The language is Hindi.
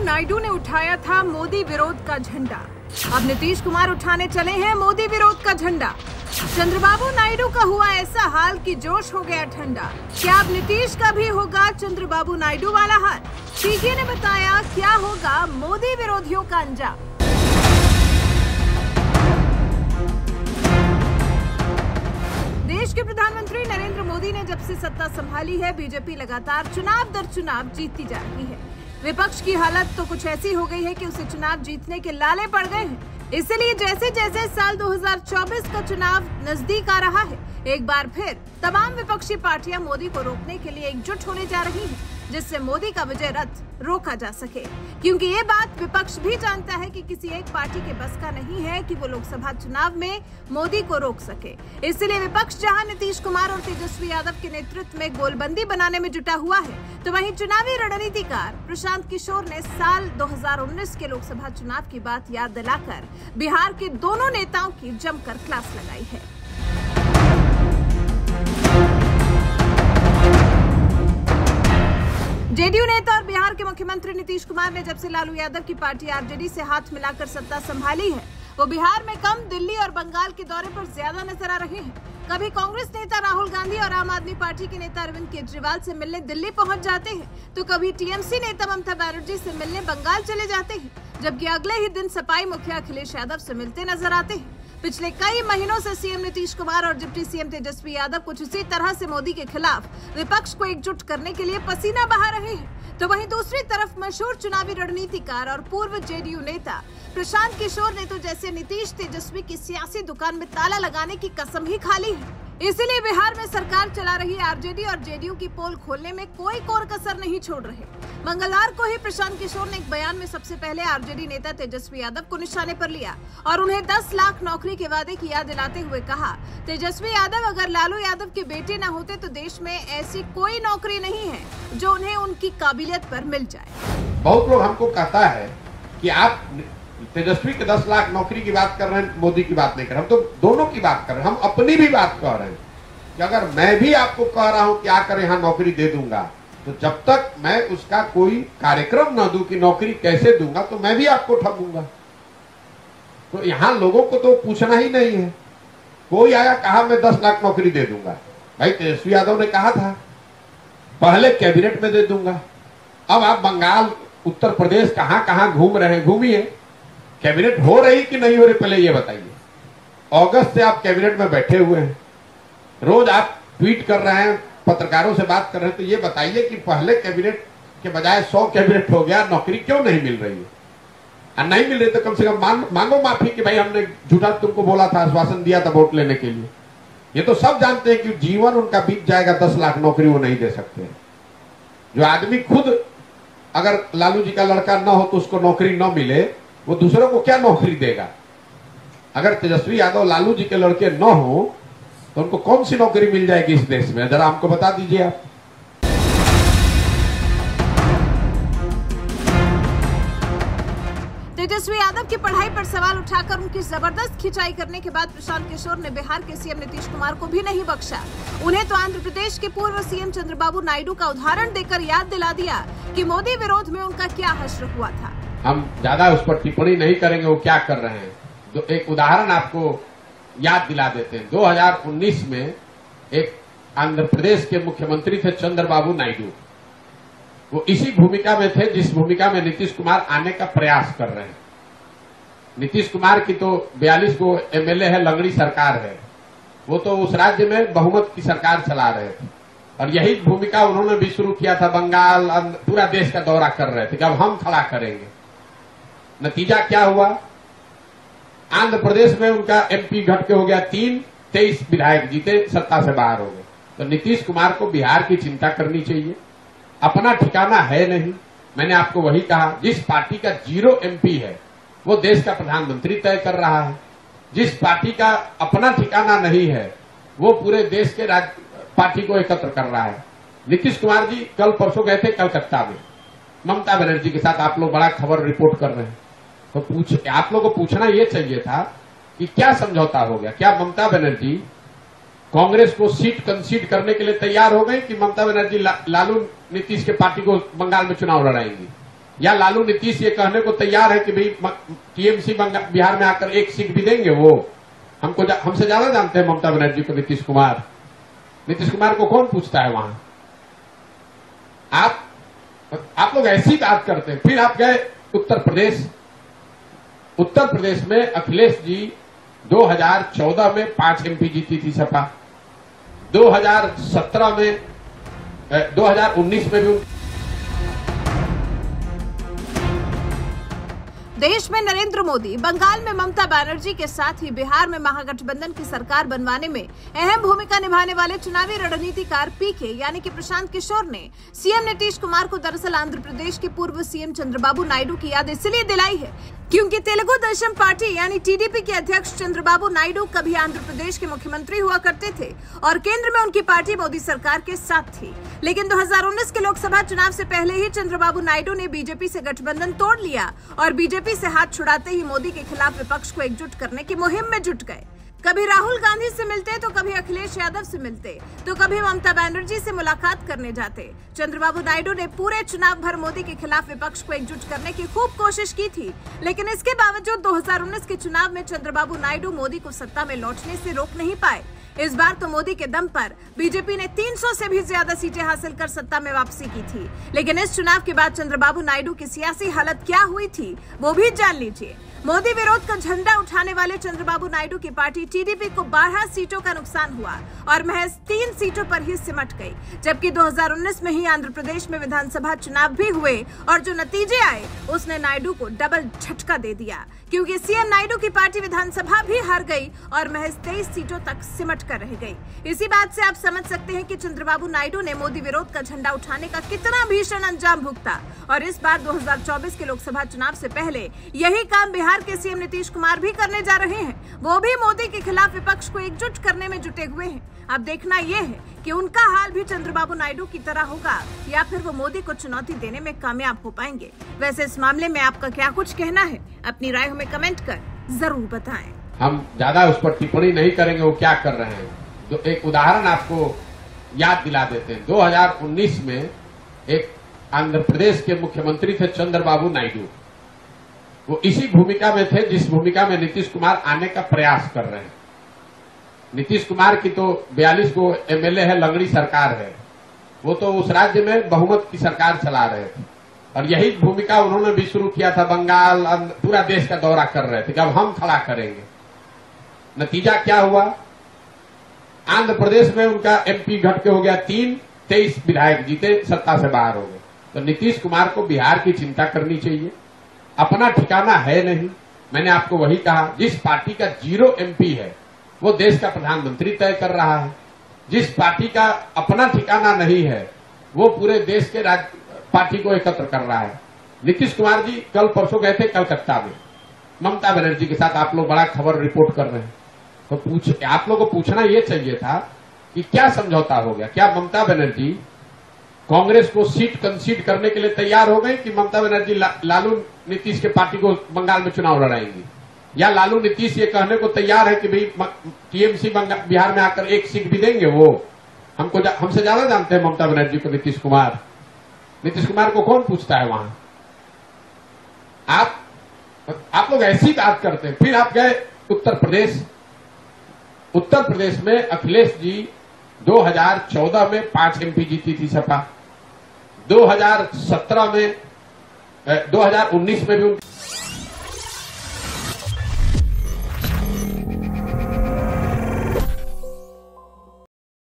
नायडू ने उठाया था मोदी विरोध का झंडा। अब नीतीश कुमार उठाने चले हैं मोदी विरोध का झंडा। चंद्रबाबू नायडू का हुआ ऐसा हाल कि जोश हो गया ठंडा। क्या अब नीतीश का भी होगा चंद्रबाबू नायडू वाला हाल? पीके ने बताया क्या होगा मोदी विरोधियों का अंजाम। देश के प्रधानमंत्री नरेंद्र मोदी ने जब से सत्ता संभाली है, बीजेपी लगातार चुनाव दर चुनाव जीतती जा रही है। विपक्ष की हालत तो कुछ ऐसी हो गई है कि उसे चुनाव जीतने के लाले पड़ गए हैं। इसलिए जैसे जैसे साल 2024 का चुनाव नजदीक आ रहा है, एक बार फिर तमाम विपक्षी पार्टियां मोदी को रोकने के लिए एकजुट होने जा रही हैं, जिससे मोदी का विजय रथ रोका जा सके। क्योंकि ये बात विपक्ष भी जानता है कि किसी एक पार्टी के बस का नहीं है कि वो लोकसभा चुनाव में मोदी को रोक सके। इसलिए विपक्ष जहां नीतीश कुमार और तेजस्वी यादव के नेतृत्व में गोलबंदी बनाने में जुटा हुआ है, तो वहीं चुनावी रणनीतिकार प्रशांत किशोर ने साल 2019 के लोकसभा चुनाव की बात याद दिलाकर बिहार के दोनों नेताओं की जमकर क्लास लगाई है। जेडीयू नेता और बिहार के मुख्यमंत्री नीतीश कुमार ने जब से लालू यादव की पार्टी आरजेडी से हाथ मिलाकर सत्ता संभाली है, वो बिहार में कम, दिल्ली और बंगाल के दौरे पर ज्यादा नजर आ रहे हैं। कभी कांग्रेस नेता राहुल गांधी और आम आदमी पार्टी के नेता अरविंद केजरीवाल से मिलने दिल्ली पहुंच जाते हैं, तो कभी टीएमसी नेता ममता बनर्जी से मिलने बंगाल चले जाते हैं, जबकि अगले ही दिन सपाई मुखिया अखिलेश यादव से मिलते नजर आते हैं। पिछले कई महीनों से सीएम नीतीश कुमार और डिप्टी सीएम तेजस्वी यादव कुछ इसी तरह से मोदी के खिलाफ विपक्ष को एकजुट करने के लिए पसीना बहा रहे हैं। तो वहीं दूसरी तरफ मशहूर चुनावी रणनीतिकार और पूर्व जेडीयू नेता प्रशांत किशोर ने तो जैसे नीतीश तेजस्वी की सियासी दुकान में ताला लगाने की कसम ही खा ली है। इसीलिए बिहार में सरकार चला रही आरजेडी और जेडीयू की पोल खोलने में कोई कोर कसर नहीं छोड़ रहे। मंगलवार को ही प्रशांत किशोर ने एक बयान में सबसे पहले आरजेडी नेता तेजस्वी यादव को निशाने पर लिया और उन्हें 10 लाख नौकरी के वादे की याद दिलाते हुए कहा, तेजस्वी यादव अगर लालू यादव के बेटे न होते तो देश में ऐसी कोई नौकरी नहीं है जो उन्हें उनकी काबिलियत पर मिल जाए। बहुत लोग हमको कहता है कि आप तेजस्वी के 10 लाख नौकरी की बात कर रहे हैं, मोदी की बात नहीं कर रहे। हम तो दोनों की बात कर रहे हैं, हम अपनी भी बात कर रहे हैं कि अगर मैं भी आपको कह रहा हूं कि आकर यहाँ नौकरी दे दूंगा, तो जब तक मैं उसका कोई कार्यक्रम न दूं कि नौकरी कैसे दूंगा, तो मैं भी आपको ठगूंगा। तो यहाँ लोगों को तो पूछना ही नहीं है। कोई आया कहा मैं 10 लाख नौकरी दे दूंगा, भाई तेजस्वी यादव ने कहा था पहले कैबिनेट में दे दूंगा। अब आप बंगाल, उत्तर प्रदेश कहां कहां घूम रहे हैं, घूमिए। कैबिनेट हो रही कि नहीं हो रही पहले ये बताइए। अगस्त से आप कैबिनेट में बैठे हुए हैं, रोज आप ट्वीट कर रहे हैं, पत्रकारों से बात कर रहे हैं, तो ये बताइए कि पहले कैबिनेट के बजाय 100 कैबिनेट हो गया, नौकरी क्यों नहीं मिल रही है? और नहीं मिल रही तो कम से कम मांगो माफी कि भाई हमने झूठा तुमको बोला था, आश्वासन दिया था वोट लेने के लिए। ये तो सब जानते हैं कि जीवन उनका बीत जाएगा, 10 लाख नौकरी वो नहीं दे सकते। जो आदमी खुद अगर लालू जी का लड़का न हो तो उसको नौकरी न मिले, वो दूसरों को क्या नौकरी देगा? अगर तेजस्वी यादव लालू जी के लड़के न हो तो उनको कौन सी नौकरी मिल जाएगी इस देश में? जरा हमको बता दीजिए आप। तेजस्वी यादव की पढ़ाई पर सवाल उठाकर उनकी जबरदस्त खिंचाई करने के बाद प्रशांत किशोर ने बिहार के सीएम नीतीश कुमार को भी नहीं बख्शा। उन्हें तो आंध्र प्रदेश के पूर्व सीएम चंद्रबाबू नायडू का उदाहरण देकर याद दिला दिया कि मोदी विरोध में उनका क्या हश्र हुआ था। हम ज्यादा उस पर टिप्पणी नहीं करेंगे वो क्या कर रहे हैं। तो एक उदाहरण आपको याद दिला देते हैं। 2019 में एक आंध्र प्रदेश के मुख्यमंत्री थे चंद्रबाबू नायडू। वो इसी भूमिका में थे जिस भूमिका में नीतीश कुमार आने का प्रयास कर रहे हैं। नीतीश कुमार की तो 42 को एमएलए है, लंगड़ी सरकार है। वो तो उस राज्य में बहुमत की सरकार चला रहे थे और यही भूमिका उन्होंने भी शुरू किया था। बंगाल, पूरा देश का दौरा कर रहे थे कि अब हम खड़ा करेंगे। नतीजा क्या हुआ? आंध्र प्रदेश में उनका एमपी घट के हो गया 3, 23 विधायक जीते, सत्ता से बाहर हो गए। तो नीतीश कुमार को बिहार की चिंता करनी चाहिए। अपना ठिकाना है नहीं। मैंने आपको वही कहा, जिस पार्टी का 0 एमपी है वो देश का प्रधानमंत्री तय कर रहा है। जिस पार्टी का अपना ठिकाना नहीं है वो पूरे देश के पार्टी को एकत्र कर रहा है। नीतीश कुमार जी कल परसों गए थे कलकत्ता में ममता बनर्जी के साथ। आप लोग बड़ा खबर रिपोर्ट कर रहे हैं, तो आप लोगों को पूछना ये चाहिए था कि क्या समझौता हो गया? क्या ममता बनर्जी कांग्रेस को सीट कंसीड करने के लिए तैयार हो गई कि ममता बनर्जी लालू नीतीश के पार्टी को बंगाल में चुनाव लड़ाएंगी? या लालू नीतीश ये कहने को तैयार है कि भाई टीएमसी बिहार में आकर एक सीट भी देंगे, वो हमसे ज्यादा जानते हैं ममता बनर्जी को। नीतीश कुमार को कौन पूछता है वहां? आप लोग ऐसी बात करते हैं। फिर आप गए उत्तर प्रदेश में अखिलेश जी 2014 में 5 MP जीती थी सपा, 2017 में 2019 में भी। देश में नरेंद्र मोदी, बंगाल में ममता बनर्जी के साथ ही बिहार में महागठबंधन की सरकार बनवाने में अहम भूमिका निभाने वाले चुनावी रणनीतिकार पीके यानी कि प्रशांत किशोर ने सीएम नीतीश कुमार को दरअसल आंध्र प्रदेश के पूर्व सीएम चंद्रबाबू नायडू की याद इसलिए दिलाई है क्योंकि तेलुगु देशम पार्टी यानी टीडीपी के अध्यक्ष चंद्रबाबू नायडू कभी आंध्र प्रदेश के मुख्यमंत्री हुआ करते थे और केंद्र में उनकी पार्टी मोदी सरकार के साथ थी। लेकिन 2019 के लोकसभा चुनाव से पहले ही चंद्रबाबू नायडू ने बीजेपी से गठबंधन तोड़ लिया और बीजेपी से हाथ छुड़ाते ही मोदी के खिलाफ विपक्ष को एकजुट करने की मुहिम में जुट गए। कभी राहुल गांधी से मिलते तो कभी अखिलेश यादव से मिलते तो कभी ममता बनर्जी से मुलाकात करने जाते। चंद्रबाबू नायडू ने पूरे चुनाव भर मोदी के खिलाफ विपक्ष को एकजुट करने की खूब कोशिश की थी, लेकिन इसके बावजूद 2019 के चुनाव में चंद्रबाबू नायडू मोदी को सत्ता में लौटने से रोक नहीं पाए। इस बार तो मोदी के दम पर बीजेपी ने 300 से भी ज्यादा सीटें हासिल कर सत्ता में वापसी की थी। लेकिन इस चुनाव के बाद चंद्रबाबू नायडू की सियासी हालत क्या हुई थी वो भी जान लीजिए। मोदी विरोध का झंडा उठाने वाले चंद्रबाबू नायडू की पार्टी टीडीपी को 12 सीटों का नुकसान हुआ और महज 3 सीटों पर ही सिमट गई, जबकि 2019 में ही आंध्र प्रदेश में विधानसभा चुनाव भी हुए और जो नतीजे आए उसने नायडू को डबल झटका दे दिया क्योंकि सीएम नायडू की पार्टी विधानसभा भी हार गई और महज 23 सीटों तक सिमट कर रह गई। इसी बात से आप समझ सकते हैं कि चंद्रबाबू नायडू ने मोदी विरोध का झंडा उठाने का कितना भीषण अंजाम भुगता और इस बार 2024 के लोकसभा चुनाव से पहले यही काम बिहार के सीएम नीतीश कुमार भी करने जा रहे हैं। वो भी मोदी के खिलाफ विपक्ष को एकजुट करने में जुटे हुए हैं। अब देखना यह है कि उनका हाल भी चंद्रबाबू नायडू की तरह होगा या फिर वो मोदी को चुनौती देने में कामयाब हो पाएंगे। वैसे इस मामले में आपका क्या कुछ कहना है? अपनी राय हमें कमेंट कर जरूर बताएं। हम ज्यादा उस पर टिप्पणी नहीं करेंगे वो क्या कर रहे हैं। तो एक उदाहरण आपको याद दिला देते हैं। 2019 में एक आंध्र प्रदेश के मुख्यमंत्री थे चंद्रबाबू नायडू। वो इसी भूमिका में थे जिस भूमिका में नीतीश कुमार आने का प्रयास कर रहे हैं। नीतीश कुमार की तो 42 को एमएलए है, लंगड़ी सरकार है। वो तो उस राज्य में बहुमत की सरकार चला रहे थे और यही भूमिका उन्होंने भी शुरू किया था। बंगाल, पूरा देश का दौरा कर रहे थे कि अब हम खड़ा करेंगे। नतीजा क्या हुआ? आंध्र प्रदेश में उनका एमपी घट के हो गया 3, 23 विधायक जीते, सत्ता से बाहर हो गए। तो नीतीश कुमार को बिहार की चिंता करनी चाहिए। अपना ठिकाना है नहीं। मैंने आपको वही कहा, जिस पार्टी का 0 MP है वो देश का प्रधानमंत्री तय कर रहा है। जिस पार्टी का अपना ठिकाना नहीं है वो पूरे देश के पार्टी को एकत्र कर रहा है। नीतीश कुमार जी कल परसों गए थे कलकत्ता में ममता बनर्जी के साथ। आप लोग बड़ा खबर रिपोर्ट कर रहे हैं तो आप लोगों को पूछना ये चाहिए था कि क्या समझौता हो गया? क्या ममता बनर्जी कांग्रेस को सीट कंसीड करने के लिए तैयार हो गई कि ममता बनर्जी लालू नीतीश के पार्टी को बंगाल में चुनाव लड़ाएंगी? या लालू नीतीश ये कहने को तैयार है कि भाई टीएमसी बिहार में आकर एक सीट भी देंगे? वो हमसे ज्यादा जानते हैं ममता बनर्जी को। नीतीश कुमार को कौन पूछता है वहां? आप लोग ऐसी बात करते हैं। फिर आप गए उत्तर प्रदेश में अखिलेश जी 2014 में 5 MP जीती थी सपा, 2017 में 2019 में भी